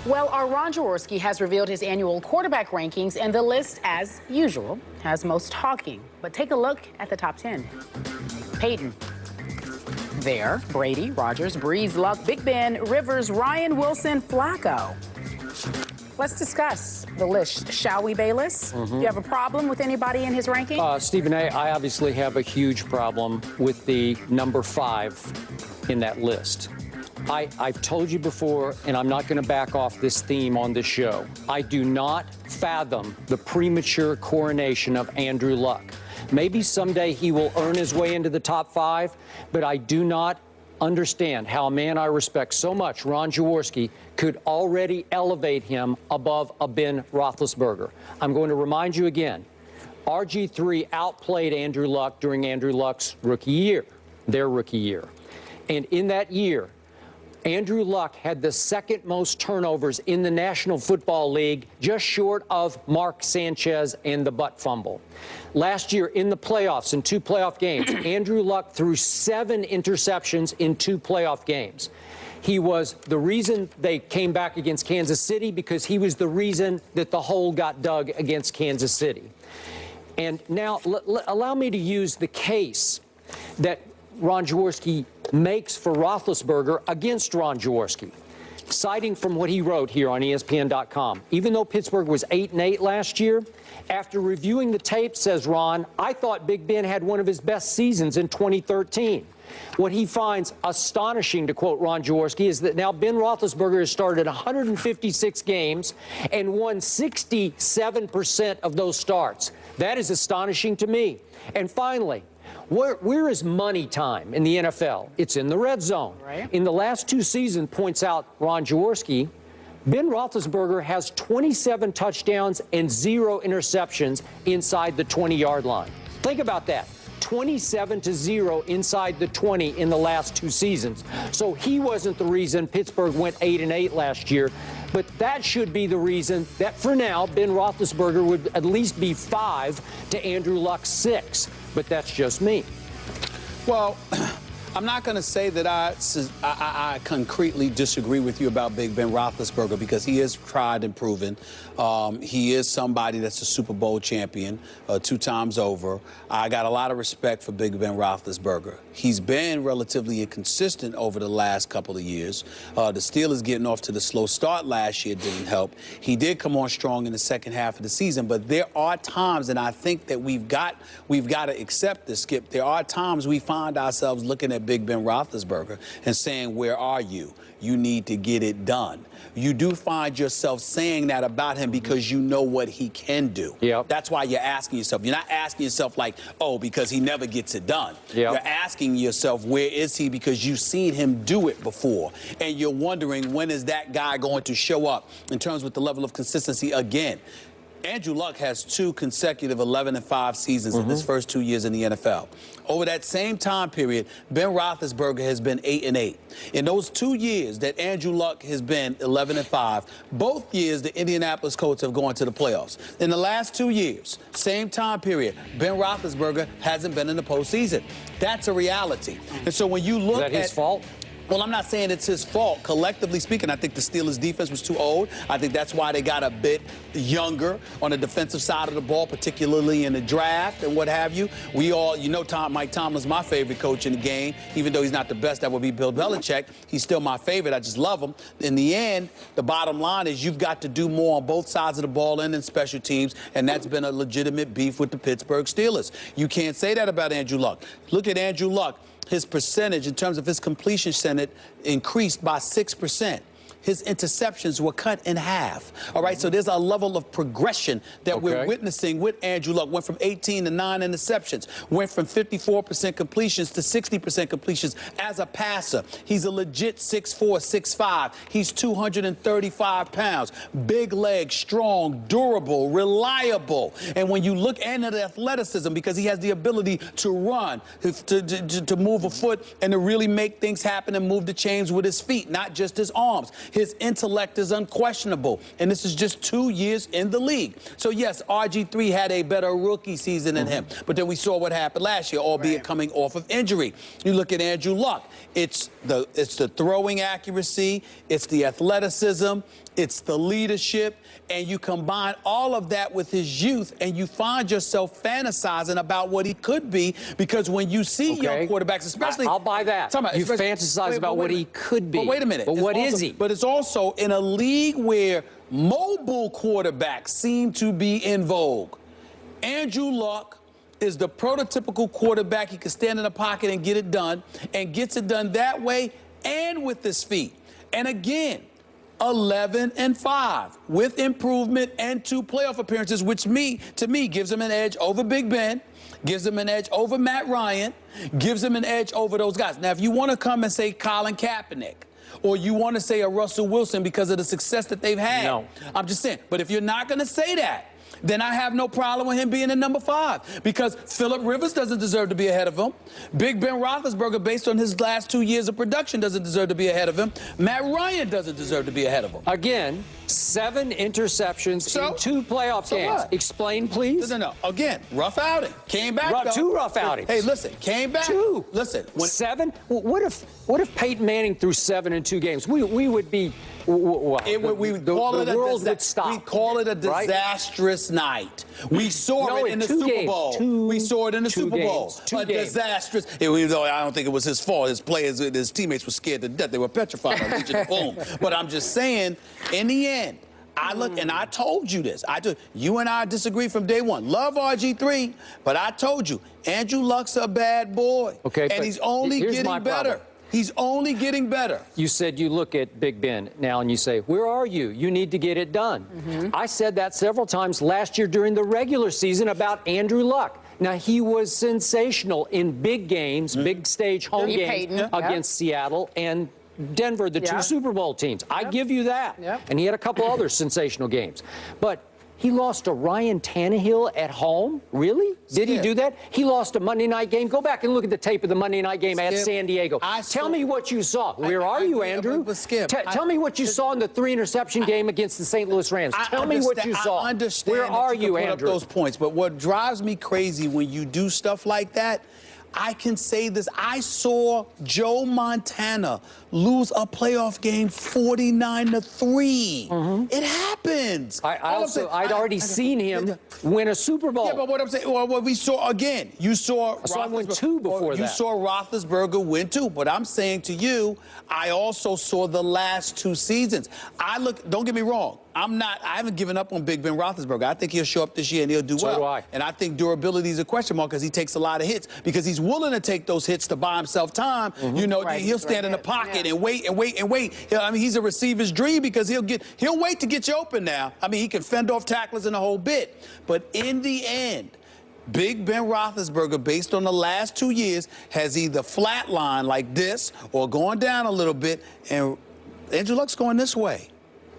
Well, our Ron Jaworski has revealed his annual quarterback rankings, and the list, as usual, has most talking. But take a look at the top 10. Peyton. There, Brady, Rodgers, Breeze, Luck, Big Ben, Rivers, Ryan, Wilson, Flacco. Let's discuss the list, shall we, Bayless? Do you have a problem with anybody in his ranking? Stephen A., I obviously have a huge problem with the number 5 in that list. I've told you before, and I'm not going to back off this theme on this show. I do not fathom the premature coronation of Andrew Luck. Maybe someday he will earn his way into the top 5, but I do not understand how a man I respect so much, Ron Jaworski, could already elevate him above a Ben Roethlisberger. I'm going to remind you again, RG3 outplayed Andrew Luck during Andrew Luck's rookie year, their rookie year. And in that year, Andrew Luck had the second most turnovers in the National Football League, just short of Mark Sanchez and the butt fumble. Last year in the playoffs, in 2 playoff games, Andrew Luck threw 7 interceptions in 2 playoff games. He was the reason they came back against Kansas City, because he was the reason that the hole got dug against Kansas City. And now allow me to use the case that Ron Jaworski makes for Roethlisberger against Ron Jaworski, citing from what he wrote here on ESPN.com. Even though Pittsburgh was 8-8 last year, after reviewing the tape, says Ron, I thought Big Ben had one of his best seasons in 2013. What he finds astonishing, to quote Ron Jaworski, is that now Ben Roethlisberger has started 156 games and won 67% of those starts. That is astonishing to me. And finally, where is money time in the NFL? It's in the red zone. Right. In the last 2 seasons, points out Ron Jaworski, Ben Roethlisberger has 27 touchdowns and 0 interceptions inside the 20-yard line. Think about that. 27-0 inside the 20 in the last 2 seasons. So he wasn't the reason Pittsburgh went 8-8 last year. But that should be the reason that, for now, Ben Roethlisberger would at least be 5 to Andrew Luck's 6. But that's just me. Well, I'm not going to say that I concretely disagree with you about Big Ben Roethlisberger, because he is tried and proven. He is somebody that's a Super Bowl champion 2 times over. I got a lot of respect for Big Ben Roethlisberger. He's been relatively inconsistent over the last couple of years. The Steelers getting off to the slow start last year didn't help. He did come on strong in the second half of the season, but there are times, and I think that we've got to accept this, Skip. There are times we find ourselves looking at Big Ben Roethlisberger and saying, where are you? You need to get it done. You do find yourself saying that about him because you know what he can do. Yep. That's why you're asking yourself. You're not asking yourself like, oh, because he never gets it done. Yep. You're asking yourself, where is he? Because you've seen him do it before. And you're wondering, when is that guy going to show up in terms with the level of consistency again? Andrew Luck has 2 consecutive 11-5 seasons in his first 2 years in the NFL. Over that same time period, Ben Roethlisberger has been 8-8. In those 2 years that Andrew Luck has been 11-5, both years the Indianapolis Colts have gone to the playoffs. In the last 2 years, same time period, Ben Roethlisberger hasn't been in the postseason. That's a reality. And so when you look at... Is that his fault? Well, I'm not saying it's his fault. Collectively speaking, I think the Steelers' defense was too old. I think that's why they got a bit younger on the defensive side of the ball, particularly in the draft and what have you. We all, you know, Mike Tomlin's my favorite coach in the game. Even though he's not the best, that would be Bill Belichick. He's still my favorite. I just love him. In the end, the bottom line is you've got to do more on both sides of the ball and in special teams, and that's been a legitimate beef with the Pittsburgh Steelers. You can't say that about Andrew Luck. Look at Andrew Luck. His percentage in terms of his completion percentage increased by 6%. His interceptions were cut in half. All right, so there's a level of progression that we're witnessing with Andrew Luck. Went from 18 to 9 interceptions. Went from 54% completions to 60% completions as a passer. He's a legit 6'4", 6'5". He's 235 pounds. Big legs, strong, durable, reliable. And when you look at the athleticism, because he has the ability to run, to move a foot, and to really make things happen and move the chains with his feet, not just his arms. His intellect is unquestionable, and this is just 2 years in the league. So, yes, RG3 had a better rookie season than him, but then we saw what happened last year, albeit coming off of injury. You look at Andrew Luck. It's the throwing accuracy, it's the athleticism, it's the leadership, and you combine all of that with his youth, and you find yourself fantasizing about what he could be, because when you see young quarterbacks, especially... I'll buy that. You fantasize about what he could be. But wait a minute. But what is he? But it's also in a league where mobile quarterbacks seem to be in vogue. Andrew Luck is the prototypical quarterback. He can stand in the pocket and get it done, and gets it done that way and with his feet. And again, 11-5 with improvement and 2 playoff appearances, which to me gives him an edge over Big Ben, gives him an edge over Matt Ryan, gives him an edge over those guys. Now, if you want to come and say Colin Kaepernick, or you want to say a Russell Wilson because of the success that they've had, no. I'm just saying. But if you're not going to say that, then I have no problem with him being in number 5, because Phillip Rivers doesn't deserve to be ahead of him. Big Ben Roethlisberger, based on his last 2 years of production, doesn't deserve to be ahead of him. Matt Ryan doesn't deserve to be ahead of him. Again, 7 interceptions in 2 playoff games. What? Explain, please. No. Again, rough outing. Came back, though. 2 rough outings. Hey, listen, came back. 2. Listen. 7? What if Peyton Manning threw 7 in 2 games? We would be... We call it a disastrous night. We saw it in the Super Bowl. We saw it in the Super Bowl. Disastrous. I don't think it was his fault. His players, his teammates were scared to death. They were petrified on reaching the boom. But I'm just saying, in the end, I look, and I told you this. You and I disagree from day one. Love RG3, but I told you, Andrew Luck's a bad boy. Okay, and he's only getting better. He's only getting better. You said you look at Big Ben now and you say, where are you? You need to get it done. I said that several times last year during the regular season about Andrew Luck. Now, he was sensational in big games, big stage home games against Seattle and Denver, the 2 Super Bowl teams. I give you that. And he had a couple other sensational games. But he lost to Ryan Tannehill at home? Really? Did he do that? He lost a Monday night game. Go back and look at the tape of the Monday night game at San Diego. Tell me what you saw. Where are you, Andrew? Tell me what you saw in the 3-interception game against the St. Louis Rams. Tell me what you saw. I understand. Where are you, Andrew? Those points, but what drives me crazy when you do stuff like that, I can say this. I saw Joe Montana lose a playoff game 49-3. It happens. I'd already seen him win a Super Bowl. Yeah, but what I'm saying, what we saw again, you saw Roethlisberger win 2 before that. You saw Roethlisberger win 2. But I'm saying to you, I also saw the last 2 seasons. Don't get me wrong. I haven't given up on Big Ben Roethlisberger. I think he'll show up this year and he'll do well. So do I. And I think durability is a question mark because he takes a lot of hits, because he's willing to take those hits to buy himself time. You know, he'll stand in the pocket and wait. I mean, he's a receiver's dream because he'll wait to get you open now. I mean, he can fend off tacklers and a whole bit. But in the end, Big Ben Roethlisberger, based on the last 2 years, has either flatlined like this or gone down a little bit, and Andrew Luck's going this way.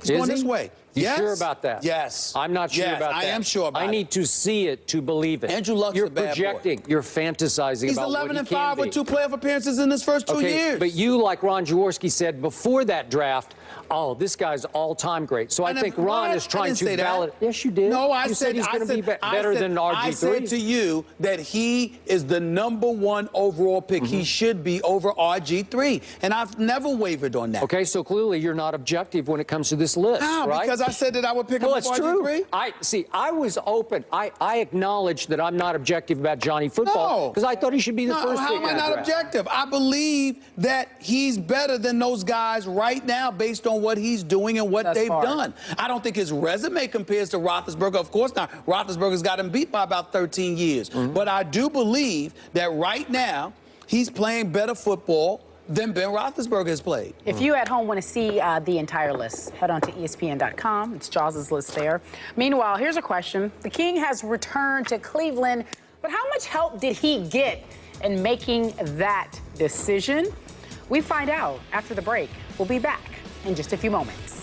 He's going this way. You sure about that? Yes. I'm not sure about that. I am sure about it. I need to see it to believe it. Andrew Luck's a bad boy. You're projecting. You're fantasizing about what he can be. He's 11-5 with 2 playoff appearances in his first 2 years. But you, like Ron Jaworski said before that draft, oh, this guy's all-time great. So I think Ron is trying to validate. Yes, you did. No, you said he's going to be better than RG3. I said to you that he is the #1 overall pick. He should be over RG3, and I've never wavered on that. Okay, so clearly you're not objective when it comes to this list, right? Because I said that I would pick him over RG3. True. I was open. I acknowledge that I'm not objective about Johnny Football because I thought he should be the first pick. How am I not objective? I believe that he's better than those guys right now based on what he's doing and what they've done. I don't think his resume compares to Roethlisberger. Of course not. Roethlisberger's got him beat by about 13 years. But I do believe that right now he's playing better football than Ben Roethlisberger has played. If you at home want to see the entire list, head on to ESPN.com. It's Jaws' list there. Meanwhile, here's a question. The King has returned to Cleveland, but how much help did he get in making that decision? We find out after the break. We'll be back in just a few moments.